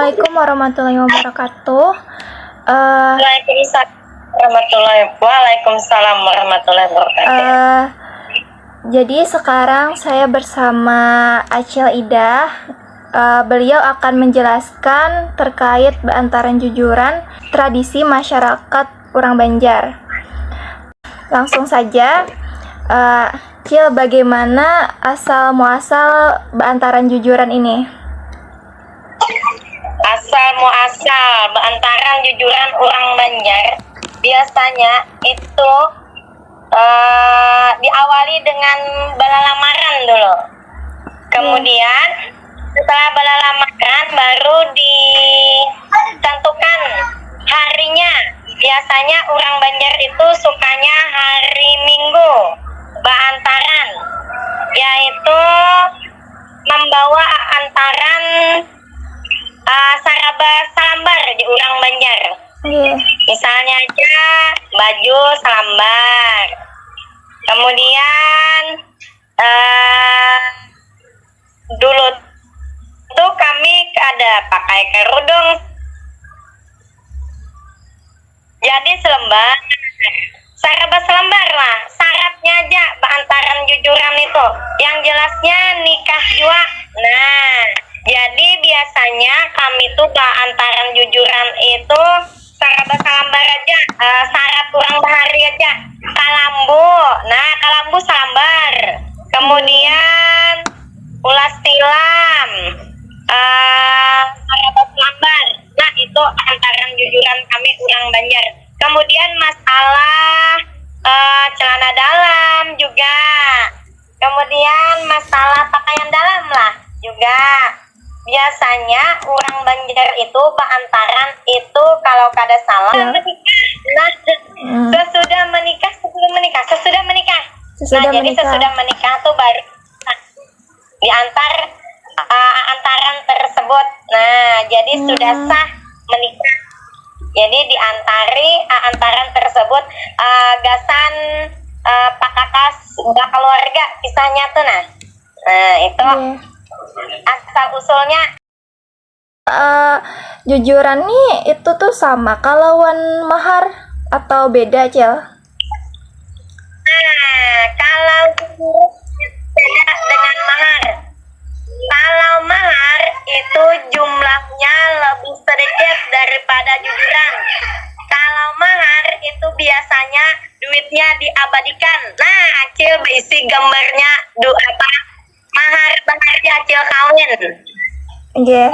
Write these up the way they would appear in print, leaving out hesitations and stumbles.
Assalamualaikum warahmatullahi wabarakatuh. Waalaikumsalam warahmatullahi wabarakatuh. Jadi sekarang saya bersama Acil Ida. Beliau akan menjelaskan terkait bantaran jujuran tradisi masyarakat Urang Banjar. Langsung saja, Cil, bagaimana asal muasal bantaran jujuran ini? Asal muasal bantaran jujuran Urang Banjar biasanya itu diawali dengan balalamaran dulu. Kemudian setelah balalamaran baru ditentukan harinya. Biasanya Urang Banjar itu sukanya hari Minggu bantaran, yaitu membawa antaran saraba salambar di Urang Banjar. Misalnya aja baju salambar. Kemudian dulu tuh kami ada pakai kerudung. Jadi selembar saraba selembar lah. Syaratnya aja bantaran jujuran itu. Yang jelasnya nikah jua. Nah, jadi biasanya kami tuh bantaran jujuran itu saraba salambar aja, syarat Urang Bahari aja. Kalambu. Nah, kalambu salambar. Kemudian ulas tilam, saraba salambar. Nah, itu antaran jujuran kami Urang Banjar. Kemudian masalah celana dalam juga. Kemudian masalah pakaian dalam lah juga. Biasanya Urang Banjar itu bantaran itu kalau kada salah menikah. Nah, sesudah menikah. Jadi sesudah menikah tuh baru diantar antaran tersebut. Nah, jadi sudah sah menikah. Jadi diantari antaran tersebut gasan pakakas keluarga kisahnya tuh nah. Nah, itu asal usulnya. Jujuran nih itu tuh sama kalauan mahar atau beda, Cil? Nah, kalau beda dengan mahar. Kalau mahar itu jumlahnya lebih sedikit daripada jujuran. Kalau mahar itu biasanya duitnya diabadikan. Nah, Acil berisi gambarnya mahar Acil kawin. Nah,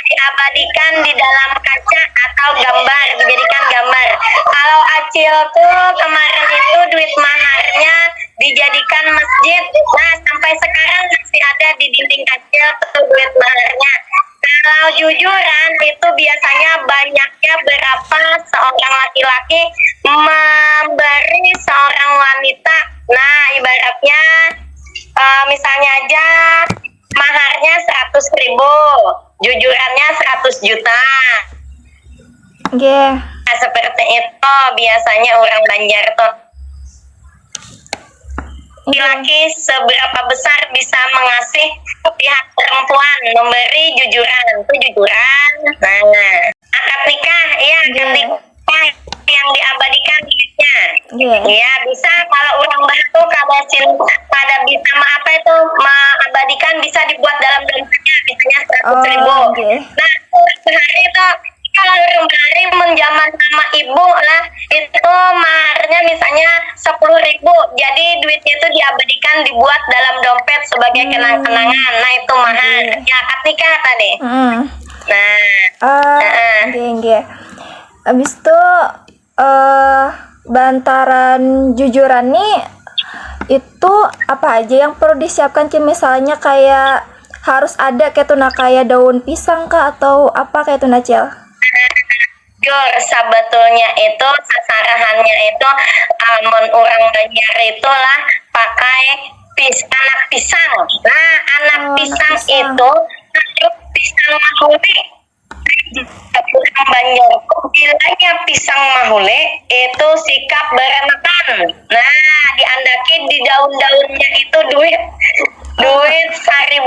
diabadikan di dalam kaca atau gambar, dijadikan gambar. Kalau Acil tuh kemarin itu duit maharnya dijadikan masjid. Nah, sampai sekarang masih ada di dinding Acil tuh duit maharnya. Kalau jujuran itu biasanya banyaknya berapa seorang laki-laki memberi seorang wanita. Nah, ibaratnya misalnya aja maharnya 100.000, jujurannya 100 juta. Nah, seperti itu biasanya Urang Banjar tuh. Laki-laki seberapa besar bisa mengasih pihak perempuan memberi jujuran. Itu jujuran. Nah, akad nikah, akad nikah yang diabadikan duitnya. Ya, bisa kalau Urang Batu kada bisa mengabadikan bisa dibuat dalam dompetnya misalnya 100.000. Nah, sehari itu kalau Urang Bahari menjaman sama ibu lah itu maharnya misalnya 10.000. Jadi duitnya itu diabadikan dibuat dalam dompet sebagai kenang-kenangan. Nah, itu mahar. Ya, akad nikah tadi. Habis itu bantaran jujuran nih itu apa aja yang perlu disiapkan, misalnya kayak harus ada kayak daun pisang kah atau apa kayak itu, Nacil? Sebetulnya itu sasarahannya itu Urang Banjar itulah pakai anak pisang. Nah, anak pisang itu pisang mahule. Urang Banjar bilangnya pisang mahule itu sikap berenakan. Nah, diandaki di daun-daunnya itu duit 1.000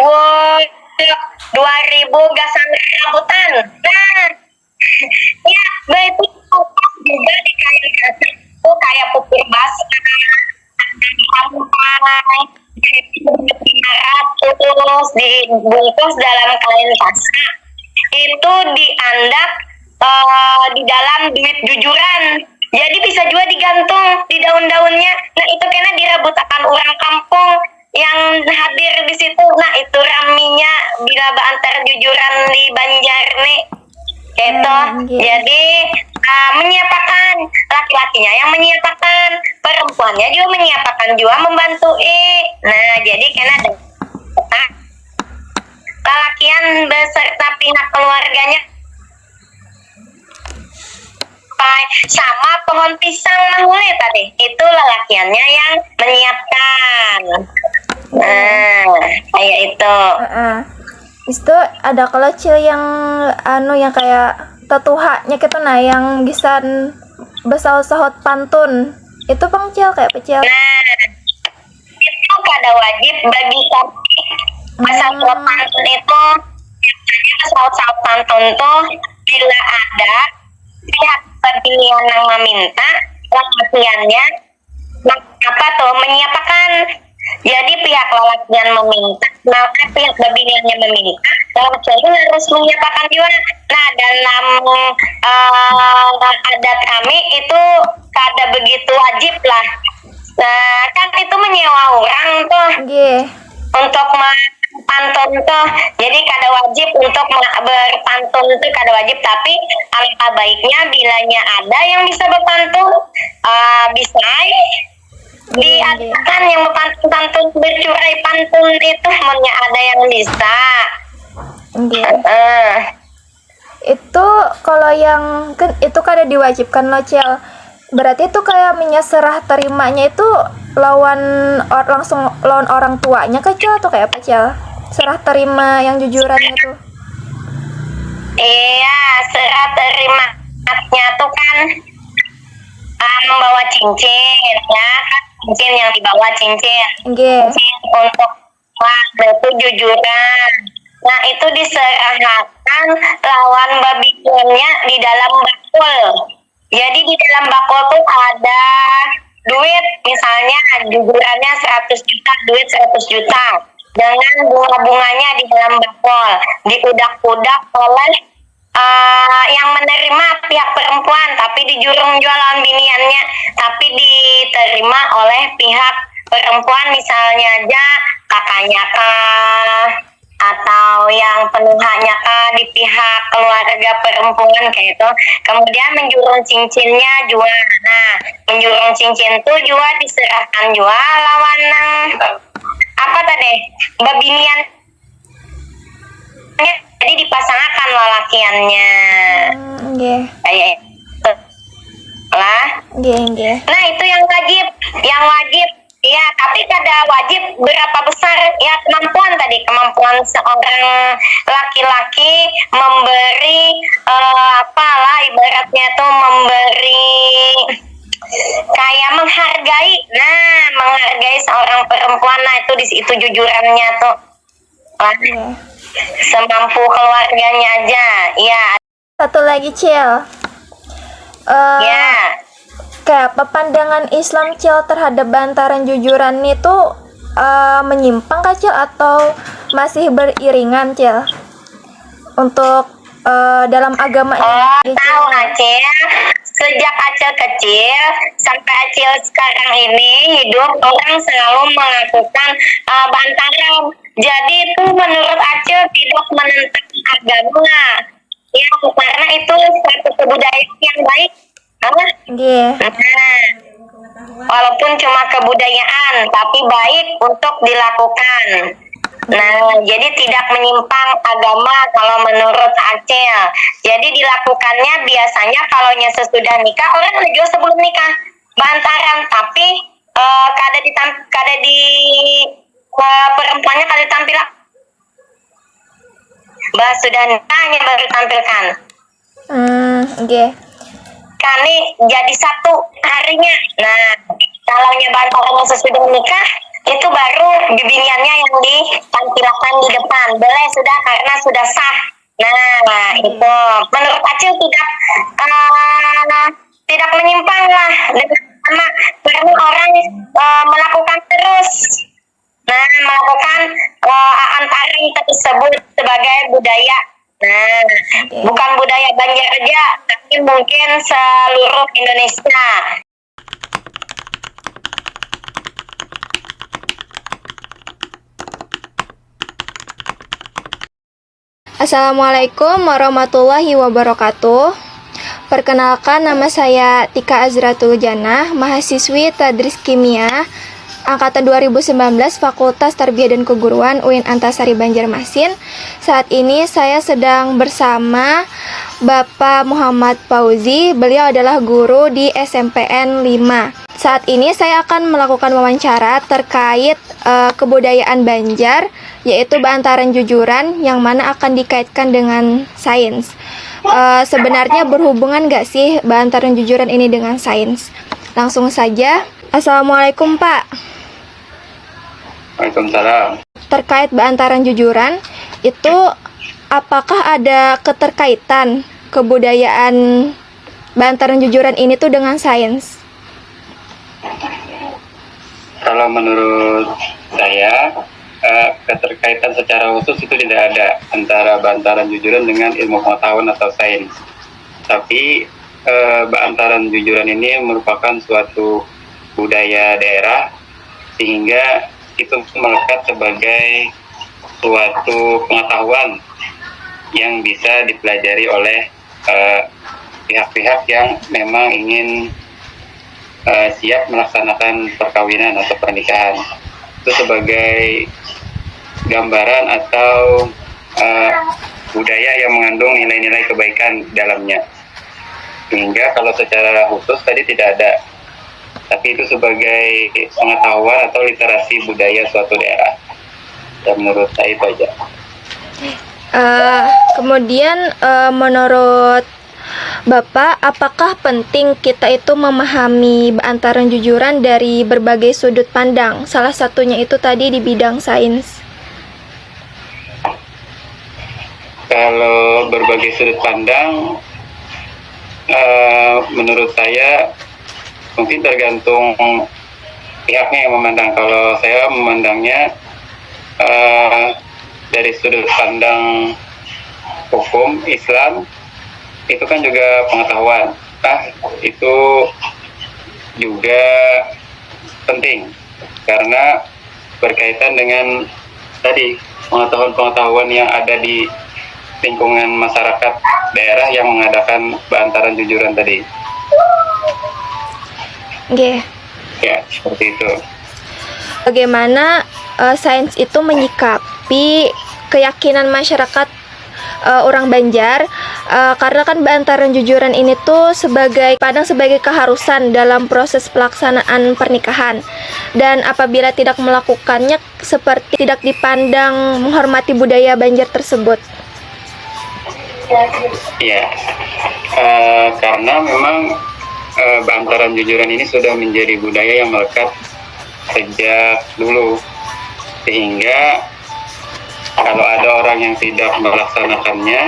2000 gasan rambutan. Nah, ya, itu juga di kain batik itu kayak pupur basah, sampai terus dibungkus dalam kain basah. Itu diandak di dalam duit jujuran. Jadi bisa juga digantung di daun-daunnya. Nah itu karena direbutakan orang kampung yang hadir di situ. Nah itu raminya bila antar jujuran di Banjar nih. Gitu. Jadi menyiapkan laki-lakinya yang menyiapkan, perempuannya juga menyiapkan juga membantu. Nah jadi karena lelakian beserta pihak keluarganya sama pohon pisang mahule tadi itu lelakiannya yang menyiapkan. Nah kayak itu. Itu ada kalau cil yang yang kayak tetuhanya gitu nah yang bisa besaut-saut pantun itu bang cil kayak pecil. Nah itu kada wajib bagi sapi. Asal pantun itu saut-saut pantun tuh bila ada pihak pilihan yang meminta lelakiannya apa tuh menyiapkan. Jadi pihak lelakian meminta, maka pihak babiniannya meminta, lelakian harus menyiapkan juga. Nah dalam adat kami itu kada begitu wajib lah. Nah kan itu menyewa orang tuh untuk pantun tuh, jadi kada wajib untuk berpantun itu kada wajib, tapi alangkah baiknya bilanya ada yang bisa berpantun, bisa diadakan yang berpantun bercurai pantun itu, hanya ada yang bisa. Itu kalau yang itu kada diwajibkan loh cel. Berarti itu kayak serah terimanya itu langsung lawan orang tuanya kecil atau kayak apa cel? Serah terima yang jujurannya tuh. Iya, serah terimanya tuh kan membawa cincin ya kan, cincin yang dibawa cincin untuk itu jujuran. Nah itu diserahkan lawan babinya di dalam bakul. Jadi di dalam bakul tuh ada duit, misalnya jujurannya 100 juta, duit 100 juta dengan bunga-bunganya di dalam bakul, diudak-udak oleh yang menerima pihak perempuan, tapi dijurung jualan biniannya, tapi diterima oleh pihak perempuan, misalnya aja kakaknya kah atau yang penuhannya kah di pihak keluarga perempuan kayak itu. Kemudian menjurung cincinnya juga. Nah menjurung cincin tuh juga diserahkan juga lawan apa tadi babinian, jadi dipasangkan lelakiannya. Kayak lah. Nah itu yang wajib ya, tapi kada wajib berapa besar ya kemampuan seorang laki-laki memberi apalah ibaratnya tuh memberi kayak menghargai seorang perempuan. Nah itu di situ jujurannya tuh semampu keluarganya aja ya. Satu lagi cil, ya kayak apa pandangan Islam cil terhadap bantaran jujuran itu menyimpang kah cil atau masih beriringan cil untuk dalam agama ini? Tahu Acil, sejak Acil kecil sampai Acil sekarang ini hidup, orang selalu melakukan bantaran. Jadi itu menurut Acil tidak menentang agama ya, karena itu suatu kebudayaan yang baik. Walaupun cuma kebudayaan, tapi baik untuk dilakukan. Nah, jadi tidak menyimpang agama kalau menurut Acil. Jadi dilakukannya biasanya kalau sesudah nikah, orang juga sebelum nikah bantaran, tapi perempuannya kada ditampil. Sudah nikahnya baru tampilkan. Kami jadi satu harinya. Nah, kalau bantarannya sesudah nikah, itu baru bimbingannya yang ditampilkan di depan. Boleh sudah karena sudah sah. Nah, itu menurut Acil tidak menyimpang lah dengan sama karena orang melakukan terus. Nah, melakukan antaran tersebut sebagai budaya. Nah, bukan budaya Banjar aja, tapi mungkin seluruh Indonesia. Assalamualaikum warahmatullahi wabarakatuh. Perkenalkan, nama saya Tika Azratul Janah, mahasiswi Tadris Kimia Angkatan 2019 Fakultas Tarbiyah dan Keguruan UIN Antasari Banjarmasin. Saat ini saya sedang bersama Bapak Muhammad Fauzi. Beliau adalah guru di SMPN 5. Saat ini saya akan melakukan wawancara terkait kebudayaan Banjar, yaitu Bantaran Jujuran, yang mana akan dikaitkan dengan sains. Sebenarnya berhubungan nggak sih Bantaran Jujuran ini dengan sains? Langsung saja. Assalamualaikum Pak. Waalaikumsalam. Terkait Bantaran Jujuran, itu apakah ada keterkaitan kebudayaan Bantaran Jujuran ini tuh dengan sains? Kalau menurut saya, keterkaitan secara khusus itu tidak ada antara Bantaran Jujuran dengan ilmu pengetahuan atau sains. Tapi Bantaran Jujuran ini merupakan suatu budaya daerah, sehingga itu melekat sebagai suatu pengetahuan yang bisa dipelajari oleh pihak-pihak yang memang ingin siap melaksanakan perkawinan atau pernikahan. Itu sebagai gambaran atau budaya yang mengandung nilai-nilai kebaikan di dalamnya. Sehingga kalau secara khusus tadi tidak ada, tapi itu sebagai pengetahuan atau literasi budaya suatu daerah. Dan menurut saya itu aja. Kemudian menurut Bapak, apakah penting kita itu memahami Bantaran Jujuran dari berbagai sudut pandang? Salah satunya itu tadi di bidang sains. Kalau berbagai sudut pandang, menurut saya mungkin tergantung pihaknya yang memandang. Kalau saya memandangnya dari sudut pandang hukum Islam, itu kan juga pengetahuan. Nah, itu juga penting karena berkaitan dengan tadi pengetahuan-pengetahuan yang ada di lingkungan masyarakat daerah yang mengadakan Bantaran Jujuran tadi. Oke. Ya, seperti itu. Bagaimana sains itu menyikapi keyakinan masyarakat orang Banjar, karena kan Bantaran Jujuran ini tuh sebagai keharusan dalam proses pelaksanaan pernikahan, dan apabila tidak melakukannya seperti tidak dipandang menghormati budaya Banjar tersebut. Ya, karena memang Bantaran Jujuran ini sudah menjadi budaya yang melekat sejak dulu, sehingga kalau ada orang yang tidak melaksanakannya,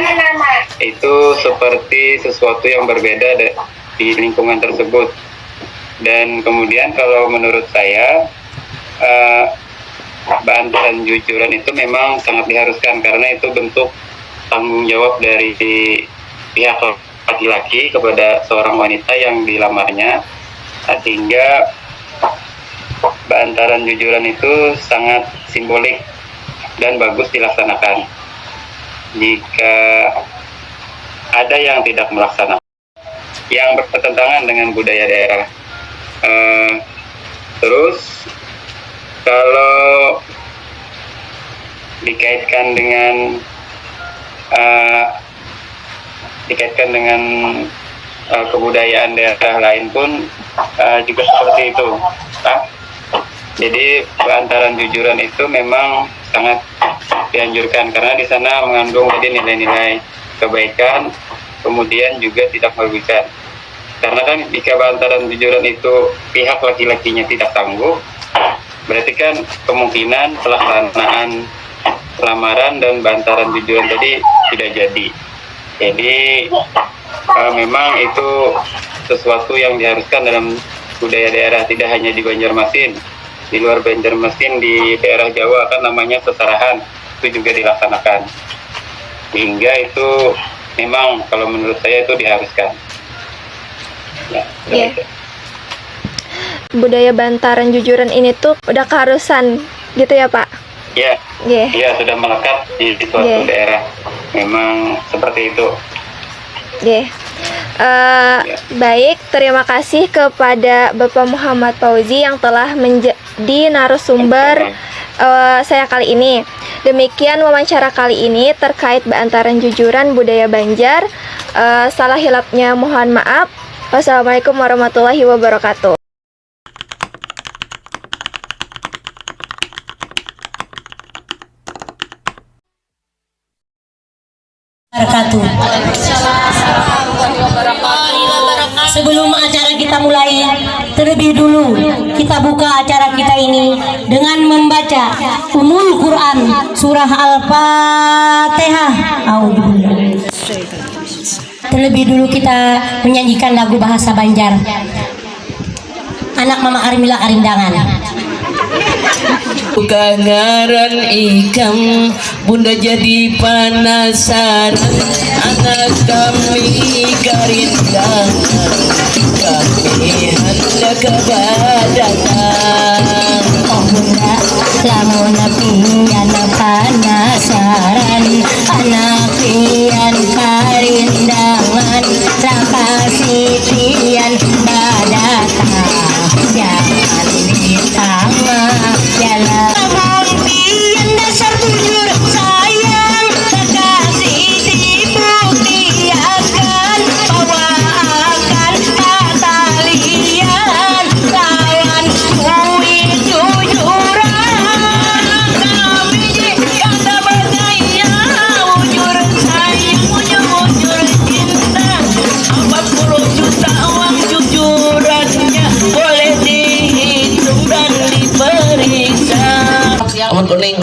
itu seperti sesuatu yang berbeda di lingkungan tersebut. Dan kemudian kalau menurut saya, Bantaran Jujuran itu memang sangat diharuskan, karena itu bentuk tanggung jawab dari pihak laki-laki kepada seorang wanita yang dilamarnya, sehingga Bantaran Jujuran itu sangat simbolik dan bagus dilaksanakan. Jika ada yang tidak melaksanakan, yang bertentangan dengan budaya daerah, terus kalau dikaitkan dengan kebudayaan daerah lain pun juga seperti itu. Jadi Bantaran Jujuran itu memang sangat dianjurkan karena di sana mengandung tadi nilai-nilai kebaikan, kemudian juga tidak merugikan. Karena kan jika Bantaran Jujuran itu pihak laki-lakinya tidak tangguh, berarti kan kemungkinan pelaksanaan lamaran dan bantaran jujuran tadi tidak jadi. Jadi memang itu sesuatu yang diharuskan dalam budaya daerah, tidak hanya di Banjarmasin, di luar Banjarmasin, di daerah Jawa kan namanya seserahan, itu juga dilaksanakan. Hingga itu memang kalau menurut saya itu diharuskan. Ya, Iya. Budaya bantaran jujuran ini tuh udah keharusan gitu ya Pak? ya, Iya. ya sudah melekat di suatu Iya. daerah. Memang seperti itu. Iya. Baik, terima kasih kepada Bapak Muhammad Fauzi yang telah menjadi narasumber saya kali ini. Demikian wawancara kali ini terkait bantaran jujuran budaya Banjar. Salah hilapnya mohon maaf. Wassalamualaikum warahmatullahi wabarakatuh. Sebelum acara kita mulai, terlebih dulu kita buka acara kita ini dengan membaca Ummul Quran surah Al-Fatihah. Terlebih dulu kita menyanyikan lagu bahasa Banjar. Anak Mama Armila Karindangan. Kangaran ikam bunda jadi penasaran, anak kami karindangan, kami hendak kebadangan. Oh bunda, lamun pian penasaran, anak pian karindangan, lakasi pian badatang, jangan ditangah jalan. Lamun pian dasar bujur sayang, lakasi dibuktiakan, bahwa akan patalian lawan kuih jujuran. Kami kata berdaya wujur sayang, wujur cinta, 40 juta uang jujurannya boleh dihitung dan diperiksa. Aman kuning.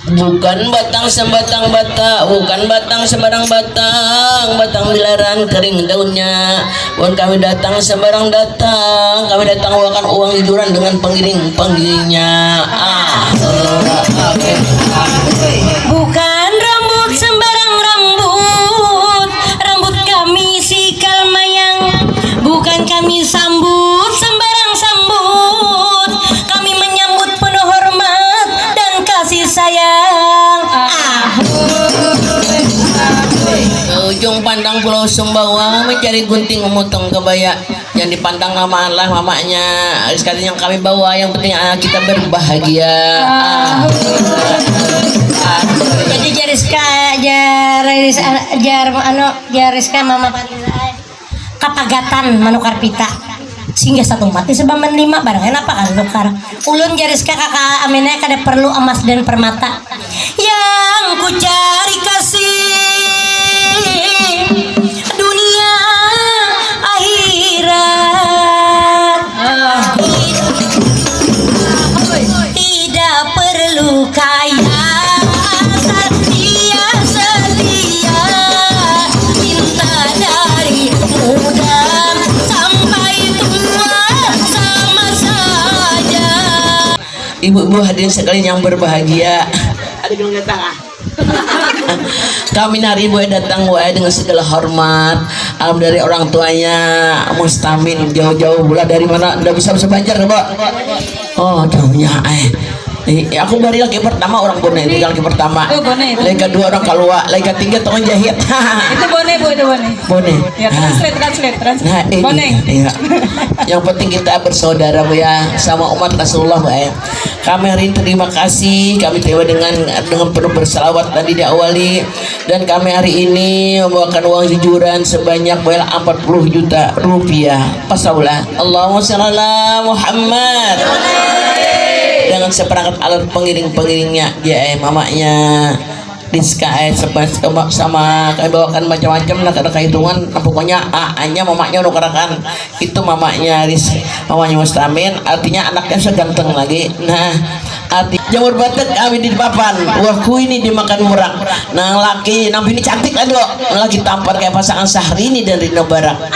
Bukan batang sembatang bata, bukan batang sembarang batang, batang dilarang kering daunnya. Bukan kami datang sembarang datang, kami datang bawakan uang jujuran dengan pengiring-pengiringnya. Bukan rambut sembarang rambut, rambut kami sikal mayang. Bukan kami sambut sembarang sambut, kami menyambut penuh hormat dan kasih sayang. Ujung pandang Pulau Sumbawa mencari gunting memotong kebaya, yang dipandang nama Allah mamanya. Sekali yang kami bawa, yang penting anak kita berbahagia. Jadi jariska mama Panila kapagatan manukar pita sehingga satu mati sebab menlima barang apa kan nukar ulun jariska kakak aminnya kada perlu emas dan permata yang ku cari kasih dunia akhirat. Tidak perlu kaya, setia setia, cinta dari muda sampai tua sama saja. Ibu-ibu hadirin sekalian yang berbahagia, kami nari ibu datang wae dengan segala hormat. Alam dari orang tuanya Mustamin jauh-jauh pula dari mana, udah bisa Banjar Mbak. Oh jauhnya aku bari lagi pertama orang Bone, ini lagi pertama. Lagi kedua orang Kalua, lagi ketiga tukang jahit. Itu Bone bu, itu Bone. Bone. Ya translate. Nah ini, Bone. iya. Yang penting kita bersaudara bu ya, sama umat Rasulullah bu ya. Kami hari ini terima kasih, kami tiba dengan penuh bersalawat tadi diawali, dan kami hari ini membawakan uang jujuran sebanyak 40 juta rupiah. Pasaulah. Allahumma shalli ala Muhammad. Dengan seperangkat alat pengiring-pengiringnya, ya mamanya Rizka sama kayak bawakan macam-macam lah kada kehitungan. Nah, pokoknya hanya mamanya nukarakan itu mamanya mamanya Mustamin, artinya anaknya seganteng lagi. Nah, arti jamur batek kami di papan, waku ini dimakan murah. Nah laki nabi ini cantik lah dok, lagi tampar kayak pasangan Syahrini dan Rino Barak.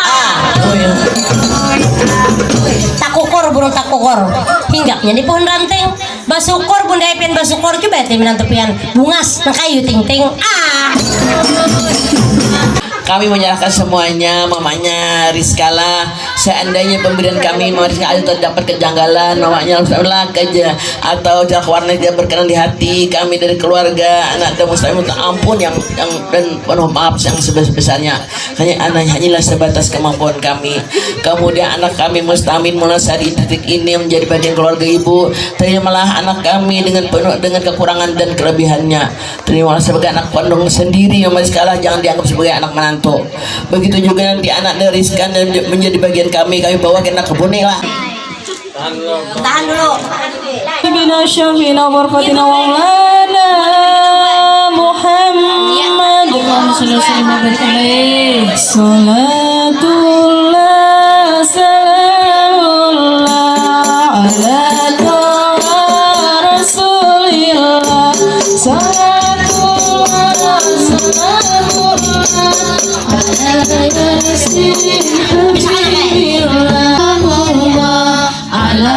Takukor burung takukor hinggapnya di pohon ranting. Basukor bunda epian basukor coba ya menantupian bungas nang kayu ting ting. Kami menyerahkan semuanya mamanya Rizkala. Seandainya pemberian kami Mama Rizka itu terdapat kejanggalan, mamanya harus tolak aja atau jarak warna tidak berkenan di hati kami dari keluarga anak dan Muslim, minta ampun yang dan penuh maaf yang sebesar-besarnya. Hanyalah sebatas kemampuan kami. Kemudian anak kami Mustamin Mulasari titik ini menjadi bagian keluarga ibu. Terimalah anak kami dengan penuh dengan kekurangan dan kelebihannya. Terimalah sebagai anak kandung sendiri Mama Rizkala, jangan dianggap sebagai anak menantu. Begitu juga nanti anak dari Rizka dan menjadi bagian kami bawa kena kebun lah. Tahan dulu. Bina syafina barakatina maulana Muhammad Allahumma sholli wa sallim wa barik alaihi. Salatullah salamullah ala rasulillah. Salatullah salamullah ala yasin habibillah ala